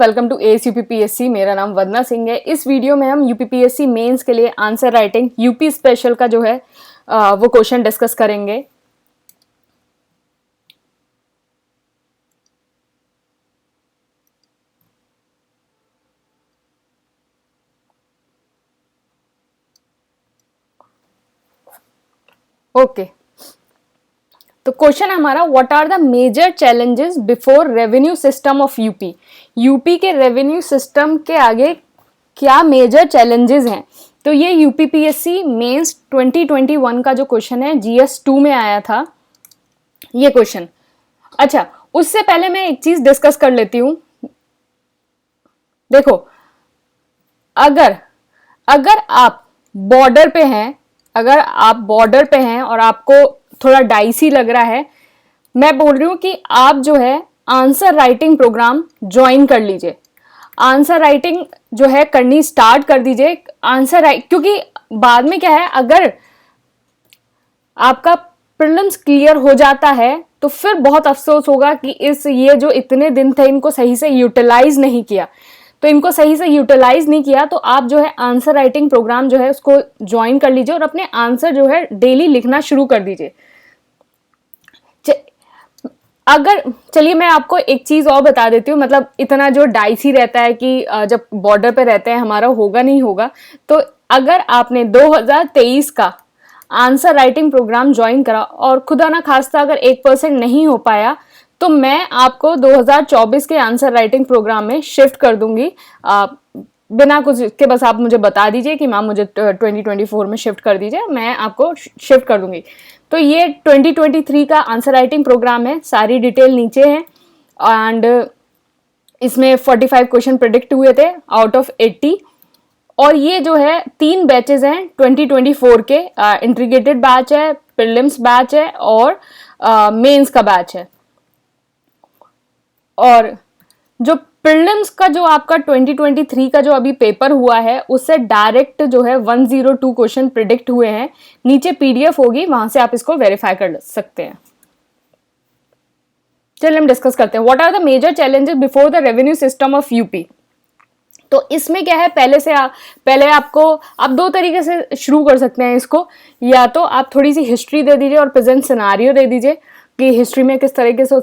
Welcome to S UPPSC. मेरा नाम वंदना सिंह है। इस वीडियो में हम यूपीपीएससी मेंस के लिए आंसर राइटिंग यूपी स्पेशल का जो है वो क्वेश्चन डिस्कस करेंगे। ओके, तो क्वेश्चन है हमारा, what are the major challenges before revenue system of UP. UP के रेवेन्यू सिस्टम के आगे क्या मेजर चैलेंजेस हैं। तो ये यूपीपीएससी मेंस 2021 का जो क्वेश्चन है, जीएस 2 में आया था ये क्वेश्चन। अच्छा, उससे पहले मैं एक चीज डिस्कस कर लेती हूं। देखो, अगर अगर आप बॉर्डर पे हैं, अगर आप बॉर्डर पे हैं और आपको थोड़ा डाइसी लग रहा है, मैं बोल रही हूं कि आप जो है आंसर राइटिंग प्रोग्राम ज्वाइन कर लीजिए। आंसर राइटिंग जो है करनी स्टार्ट कर दीजिए। आंसर राइट, क्योंकि बाद में क्या है, अगर आपका प्रीलिम्स क्लियर हो जाता है तो फिर बहुत अफसोस होगा कि ये जो इतने दिन थे इनको सही से यूटिलाइज नहीं किया। तो इनको सही से यूटिलाइज नहीं किया तो आप जो है आंसर राइटिंग प्रोग्राम जो है उसको ज्वाइन कर लीजिए और अपने आंसर जो है डेली लिखना शुरू कर दीजिए। अगर चलिए मैं आपको एक चीज और बता देती हूँ, मतलब इतना जो डाइसी रहता है कि जब बॉर्डर पे रहते हैं हमारा होगा नहीं होगा, तो अगर आपने 2023 का आंसर राइटिंग प्रोग्राम ज्वाइन करा और खुदा ना खास्ता अगर 1% नहीं हो पाया, तो मैं आपको 2024 के आंसर राइटिंग प्रोग्राम में शिफ्ट कर दूंगी। बिना कुछ के बस आप मुझे बता दीजिए कि मैम मुझे 2024 में शिफ्ट कर दीजिए, मैं आपको शिफ्ट कर दूंगी। तो ये 2023 का आंसर राइटिंग प्रोग्राम है, सारी डिटेल नीचे है। एंड इसमें 45 क्वेश्चन प्रिडिक्ट हुए थे आउट ऑफ 80। और ये जो है 3 बैचेस हैं 2024 के। इंटीग्रेटेड बैच है, प्रीलिम्स बैच है और मेंस का बैच है। और जो प्रीलिम्स का जो आपका 2023 का जो अभी पेपर हुआ है उससे डायरेक्ट जो है 102 क्वेश्चन प्रिडिक्ट हुए हैं। नीचे पीडीएफ होगी, वहां से आप इसको वेरीफाई कर सकते हैं। चलिए हम डिस्कस करते हैं, what are the major challenges before the revenue system of UP. तो इसमें क्या है, पहले आपको आप 2 तरीके से शुरू कर सकते हैं इसको। या तो आप थोड़ी सी हिस्ट्री दे दीजिए और प्रेजेंट सिनारियो दे दीजिए कि हिस्ट्री में किस तरीके से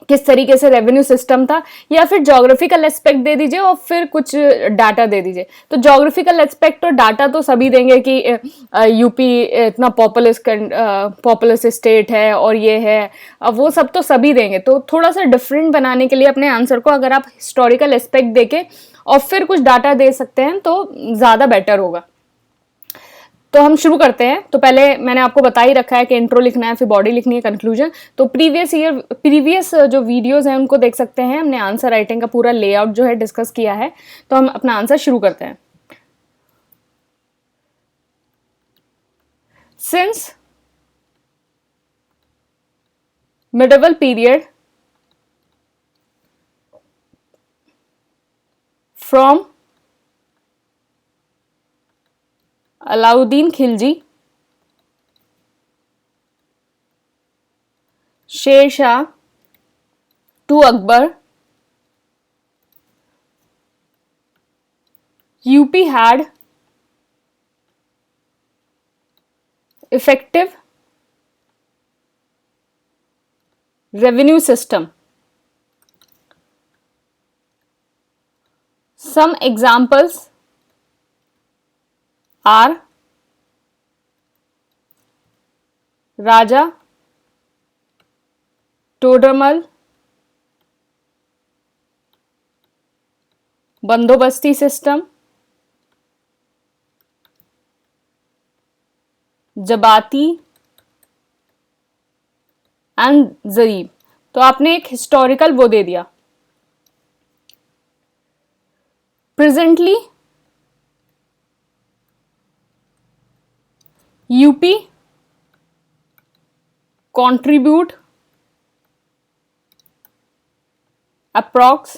किस तरीके से रेवेन्यू सिस्टम था, या फिर ज्योग्राफिकल एस्पेक्ट दे दीजिए और फिर कुछ डाटा दे दीजिए। तो ज्योग्राफिकल एस्पेक्ट और डाटा तो सभी देंगे कि यूपी इतना पॉपुलस स्टेट है और ये है, वो सब तो सभी देंगे। तो थोड़ा सा डिफरेंट बनाने के लिए अपने आंसर को अगर आप हिस्टोरिकल एस्पेक्ट देके और फिर कुछ डाटा दे सकते हैं तो ज़्यादा बेटर होगा। तो हम शुरू करते हैं। तो पहले मैंने आपको बता ही रखा है कि इंट्रो लिखना है, फिर बॉडी लिखनी है, कंक्लूजन। तो प्रीवियस जो वीडियोस हैं उनको देख सकते हैं। हमने आंसर राइटिंग का पूरा लेआउट जो है डिस्कस किया है। तो हम अपना आंसर शुरू करते हैं। Since medieval period from Alauddin Khilji, Sher Shah to Akbar, UP had effective revenue system. Some examples are Raja Todarmal, बंदोबस्ती सिस्टम, जबाती एंड जरीब। तो आपने एक हिस्टोरिकल वो दे दिया। Presently UP contribute approx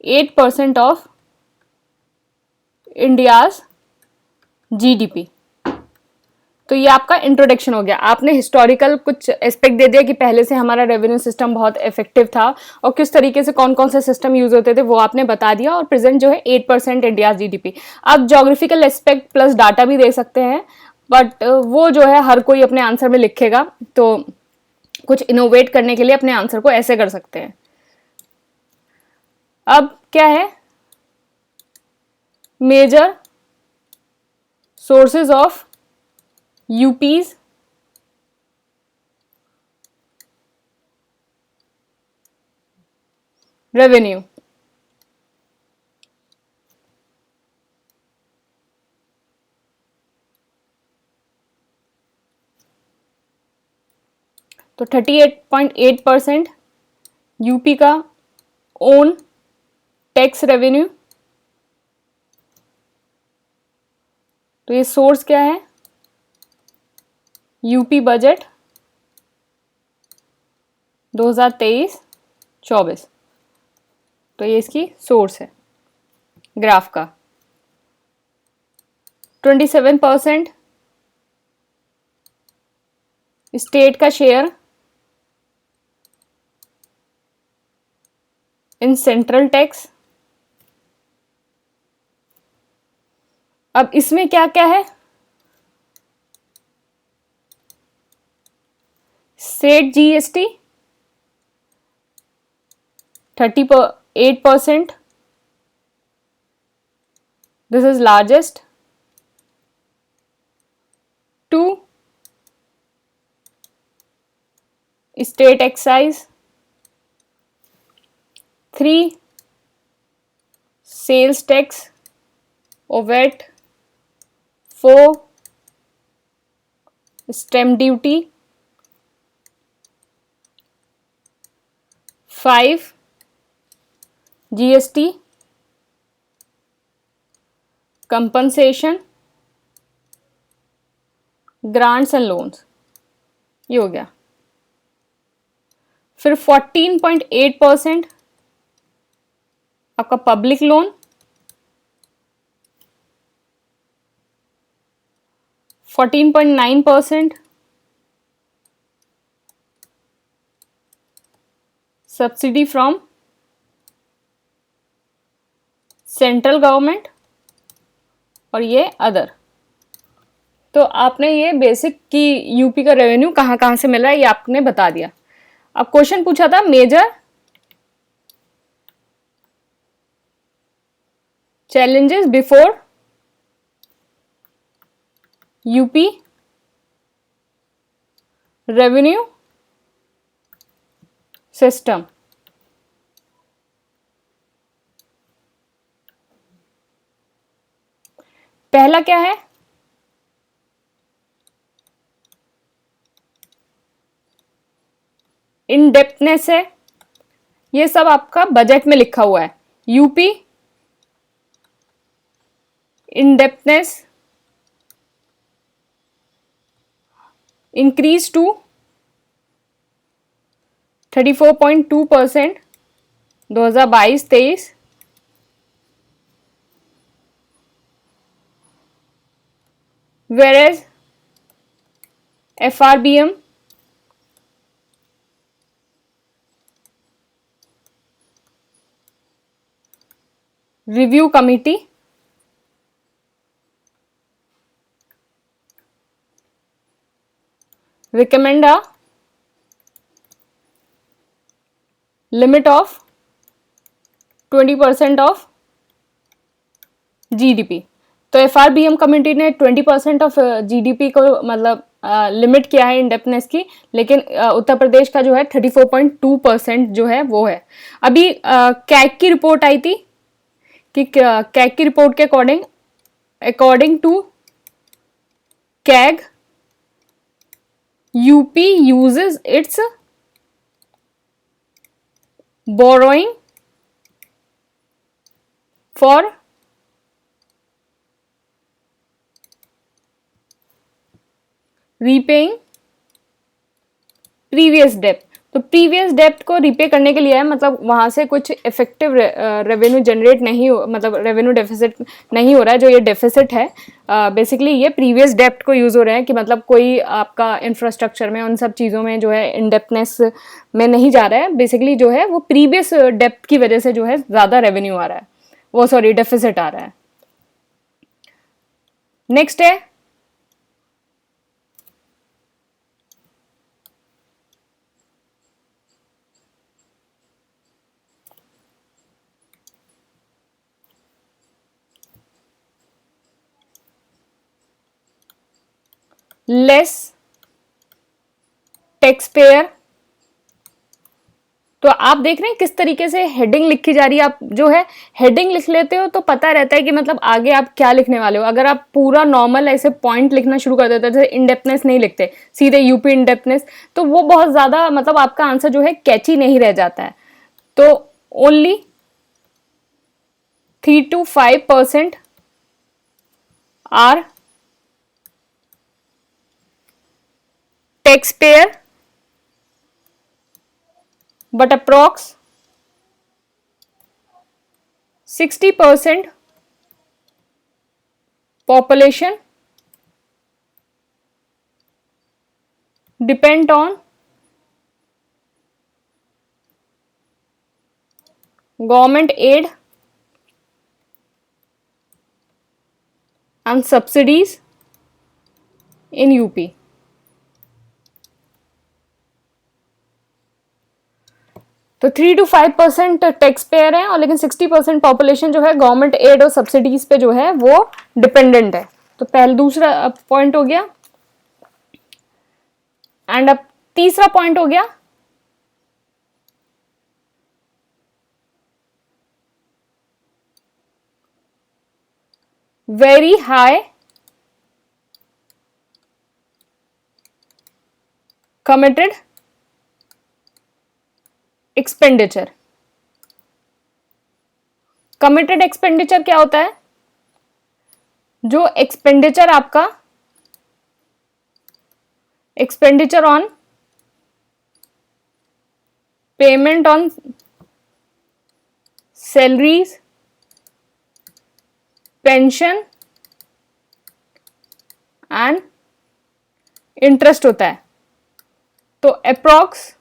8% of India's GDP। तो ये आपका इंट्रोडक्शन हो गया। आपने हिस्टोरिकल कुछ एस्पेक्ट दे दिया कि पहले से हमारा रेवेन्यू सिस्टम बहुत इफेक्टिव था और किस तरीके से कौन कौन से सिस्टम यूज होते थे वो आपने बता दिया, और प्रेजेंट जो है 8% इंडिया जीडीपी। आप जोग्राफिकल एस्पेक्ट प्लस डाटा भी दे सकते हैं, बट वो जो है हर कोई अपने आंसर में लिखेगा, तो कुछ इनोवेट करने के लिए अपने आंसर को ऐसे कर सकते हैं। अब क्या है, major sources of UP's revenue. तो 38.8% यूपी का ओन टैक्स रेवेन्यू। तो ये सोर्स क्या है, यूपी बजट 2023-24। तो ये इसकी सोर्स है ग्राफ का। 27% स्टेट का शेयर इन सेंट्रल टैक्स। अब इसमें क्या क्या है, state GST 38%, this is largest. 2 state excise. 3 sales tax और VAT. 4 stamp duty. 5 GST compensation grants and loans. ये हो गया। फिर 14.8% आपका public loan. 14.9% subsidy from central government, और ये अदर। तो आपने ये बेसिक की यूपी का रेवेन्यू कहाँ कहाँ से मिल रहा है ये आपने बता दिया। अब क्वेश्चन पूछा था major challenges before UP revenue system. पहला क्या है, इन डेप्थनेस है। ये सब आपका बजट में लिखा हुआ है। UP indebtedness increase to 34.2% 2022-23। whereas FRBM review committee recommend a limit of 20% of GDP. तो एफआरबीएम कमेटी ने 20% ऑफ जीडीपी को मतलब लिमिट किया है इंडेप्थनेस की, लेकिन उत्तर प्रदेश का जो है 34.2% जो है वो है। अभी कैग की रिपोर्ट आई थी कि कैग की रिपोर्ट के according to CAG UP uses its borrowing for repaying previous debt। तो प्रीवियस डेप्ट को रीपे करने के लिए है, मतलब वहाँ से कुछ इफेक्टिव रेवेन्यू जनरेट नहीं हो, मतलब रेवेन्यू डेफिसिट नहीं हो रहा है, जो ये डेफिसिट है बेसिकली ये प्रीवियस डेप्ट को यूज़ हो रहे हैं कि मतलब कोई आपका इंफ्रास्ट्रक्चर में उन सब चीज़ों में जो है इनडेप्थनेस में नहीं जा रहा है, बेसिकली जो है वो प्रीवियस डेप्ट की वजह से जो है ज़्यादा रेवेन्यू आ रहा है, वो सॉरी डेफिसिट आ रहा है। नेक्स्ट है लेस टैक्स पेयर। तो आप देख रहे हैं किस तरीके से हेडिंग लिखी जा रही है। आप जो है हेडिंग लिख लेते हो तो पता रहता है कि मतलब आगे आप क्या लिखने वाले हो। अगर आप पूरा नॉर्मल ऐसे पॉइंट लिखना शुरू कर देते हो, जैसे इनडेप्थनेस नहीं लिखते, सीधे यूपी इनडेप्थनेस, तो वो बहुत ज्यादा मतलब आपका आंसर जो है कैची नहीं रह जाता है। तो only 3 to 5% are tax payer, but approx 60% population depend on government aid and subsidies in UP. तो 3 to 5% टैक्स पेयर है और लेकिन 60% पॉपुलेशन जो है गवर्नमेंट एड और सब्सिडीज पे जो है वो डिपेंडेंट है। तो पहले दूसरा पॉइंट हो गया। एंड अब तीसरा पॉइंट हो गया very high committed expenditure. Committed expenditure क्या होता है? जो एक्सपेंडिचर आपका expenditure on payment on salaries, pension and interest होता है। तो approx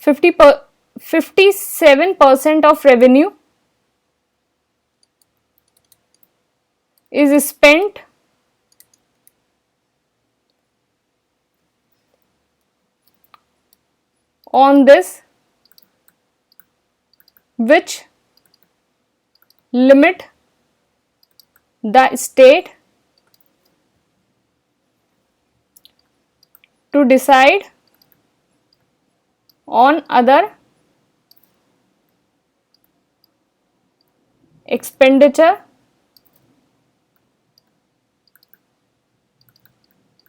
57% of revenue is spent on this, which limit the state to decide on other expenditure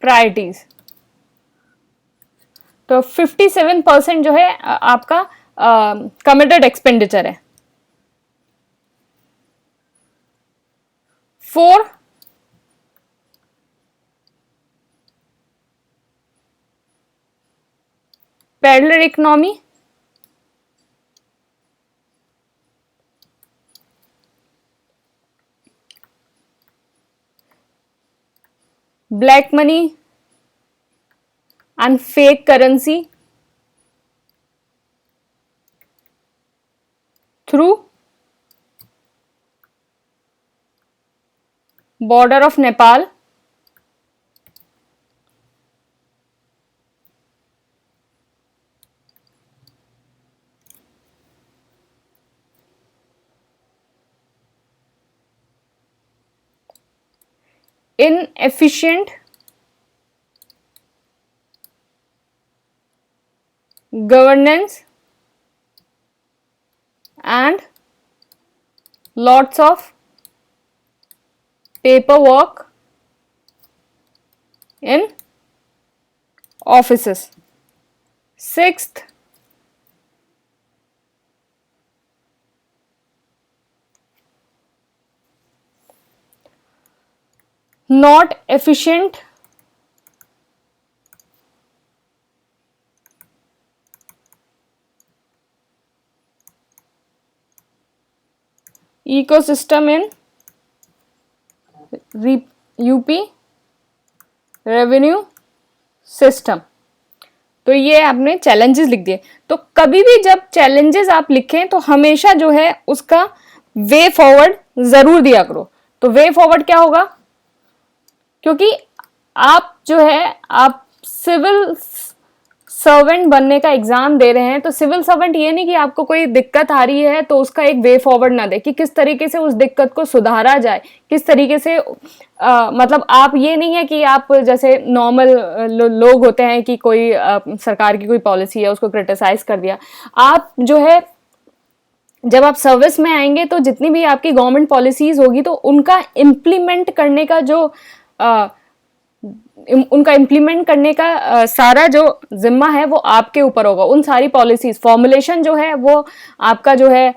priorities. तो 57% जो है आपका कमिटेड एक्सपेंडिचर है। 4 parallel economy, black money and fake currency through border of Nepal, inefficient governance and lots of paperwork in offices. Sixth, not efficient ecosystem in UP revenue system. तो ये आपने challenges लिख दिए। तो कभी भी जब चैलेंजेस आप लिखें तो हमेशा जो है उसका वे फॉरवर्ड जरूर दिया करो। तो वे फॉरवर्ड क्या होगा, क्योंकि आप जो है आप सिविल सर्वेंट बनने का एग्जाम दे रहे हैं, तो सिविल सर्वेंट ये नहीं कि आपको कोई दिक्कत आ रही है तो उसका एक वे फॉरवर्ड ना दे कि किस तरीके से उस दिक्कत को सुधारा जाए, किस तरीके से मतलब आप ये नहीं है कि आप जैसे नॉर्मल लोग होते हैं कि कोई सरकार की कोई पॉलिसी है उसको क्रिटिसाइज कर दिया। आप जो है जब आप सर्विस में आएंगे तो जितनी भी आपकी गवर्नमेंट पॉलिसीज होगी तो उनका इम्प्लीमेंट करने का जो उनका इम्प्लीमेंट करने का सारा जो जिम्मा है वो आपके ऊपर होगा। उन सारी पॉलिसीज फॉर्मुलेशन जो है वो आपका जो है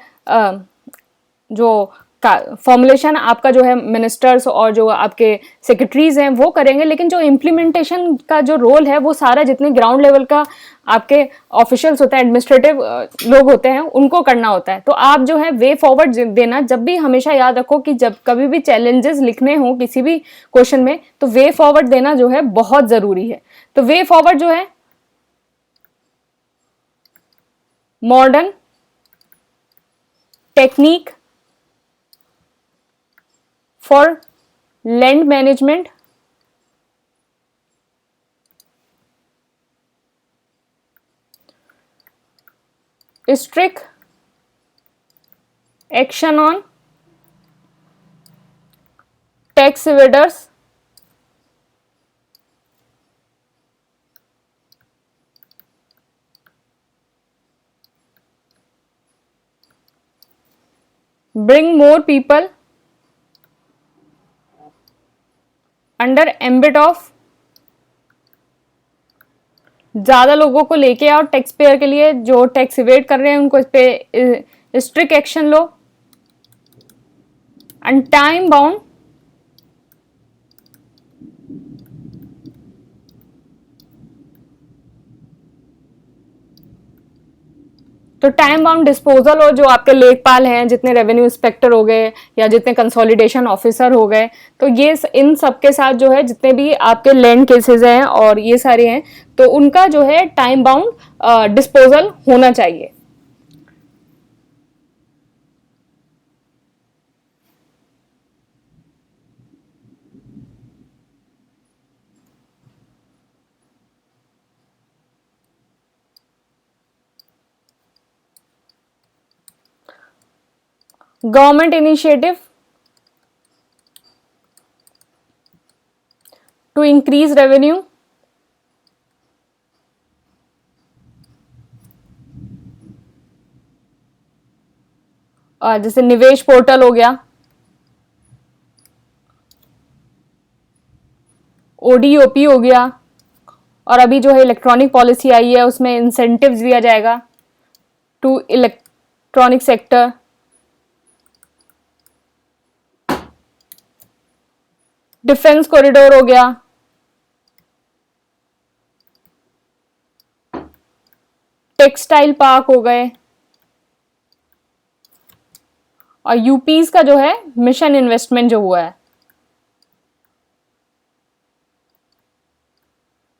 जो फॉर्मुलेशन आपका जो है मिनिस्टर्स और जो आपके सेक्रेटरीज हैं वो करेंगे, लेकिन जो इम्प्लीमेंटेशन का जो रोल है वो सारा जितने ग्राउंड लेवल का आपके ऑफिशियल्स होते हैं, एडमिनिस्ट्रेटिव लोग होते हैं, उनको करना होता है। तो आप जो है वे फॉरवर्ड देना जब भी हमेशा याद रखो कि जब कभी भी चैलेंजेस लिखने हो किसी भी क्वेश्चन में तो वे फॉरवर्ड देना जो है बहुत जरूरी है। तो वे फॉरवर्ड जो है modern technique for land management, strict action on tax evaders, bring more people under ambit of, ज्यादा लोगों को लेके आओ टैक्स पेयर के लिए, जो टैक्स इवेड कर रहे हैं उनको इस पे strict action low. And time bound तो टाइम बाउंड डिस्पोजल और जो आपके लेखपाल हैं, जितने रेवेन्यू इंस्पेक्टर हो गए या जितने कंसोलिडेशन ऑफिसर हो गए, तो ये इन सब के साथ जो है जितने भी आपके लैंड केसेस हैं और ये सारे हैं तो उनका जो है टाइम बाउंड डिस्पोजल होना चाहिए। Government initiative to increase revenue, जैसे निवेश पोर्टल हो गया, ओडीओपी हो गया, और अभी जो है इलेक्ट्रॉनिक पॉलिसी आई है उसमें इंसेंटिव्स दिया जाएगा to electronic sector. Defence corridor हो गया, टेक्सटाइल पार्क हो गए, और यूपीज का जो है मिशन इन्वेस्टमेंट जो हुआ है,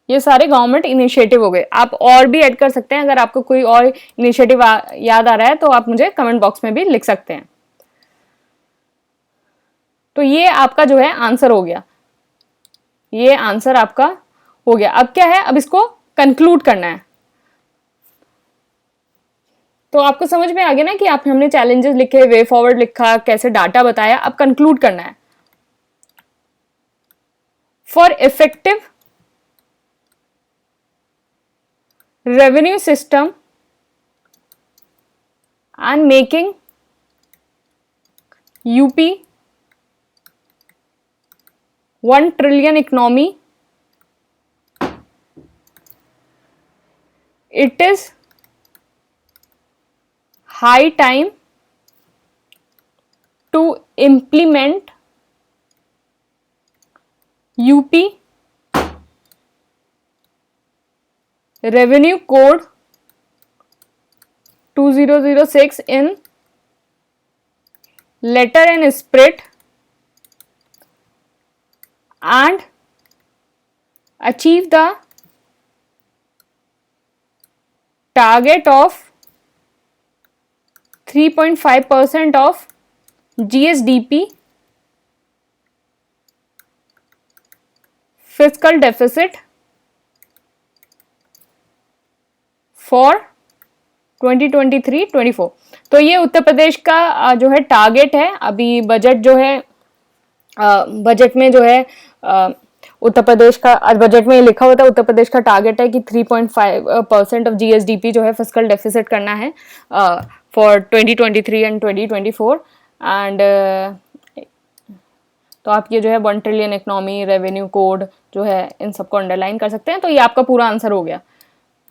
ये सारे गवर्नमेंट इनिशिएटिव हो गए। आप और भी ऐड कर सकते हैं, अगर आपको कोई और इनिशिएटिव याद आ रहा है तो आप मुझे कमेंट बॉक्स में भी लिख सकते हैं। तो ये आपका जो है आंसर हो गया, ये आंसर आपका हो गया। अब क्या है, अब इसको कंक्लूड करना है। तो आपको समझ में आ गया ना कि आप हमने चैलेंजेस लिखे, वे फॉरवर्ड लिखा, कैसे डाटा बताया, अब कंक्लूड करना है। For effective revenue system and making UP 1 trillion economy, it is high time to implement UP Revenue Code 2006 in letter and spirit and achieve the target of 3.5% of GSDP fiscal deficit for 2023-24। तो ये उत्तर प्रदेश का जो है target है। अभी budget जो है budget में जो है उत्तर प्रदेश का बजट में लिखा होता है उत्तर प्रदेश का टारगेट है कि 3.5% ऑफ जीएसडीपी जो है फिस्कल डेफिसिट करना है फॉर 2023 एंड 2024 एंड तो आप ये जो है 1 ट्रिलियन इकोनॉमी रेवेन्यू कोड जो है इन सबको अंडरलाइन कर सकते हैं। तो ये आपका पूरा आंसर हो गया।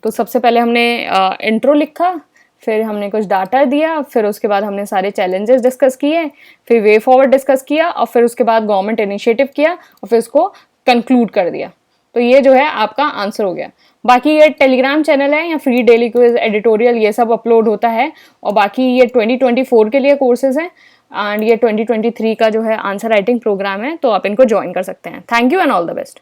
तो सबसे पहले हमने इंट्रो लिखा, फिर हमने कुछ डाटा दिया, फिर उसके बाद हमने सारे चैलेंजेस डिस्कस किए, फिर वे फॉरवर्ड डिस्कस किया और फिर उसके बाद गवर्नमेंट इनिशिएटिव किया और फिर उसको कंक्लूड कर दिया। तो ये जो है आपका आंसर हो गया। बाकी ये टेलीग्राम चैनल है या फ्री डेली क्विज एडिटोरियल ये सब अपलोड होता है और बाकी ये 2024 के लिए कोर्सेज हैं एंड ये 2023 का जो है आंसर राइटिंग प्रोग्राम है। तो आप इनको ज्वाइन कर सकते हैं। Thank you and all the best.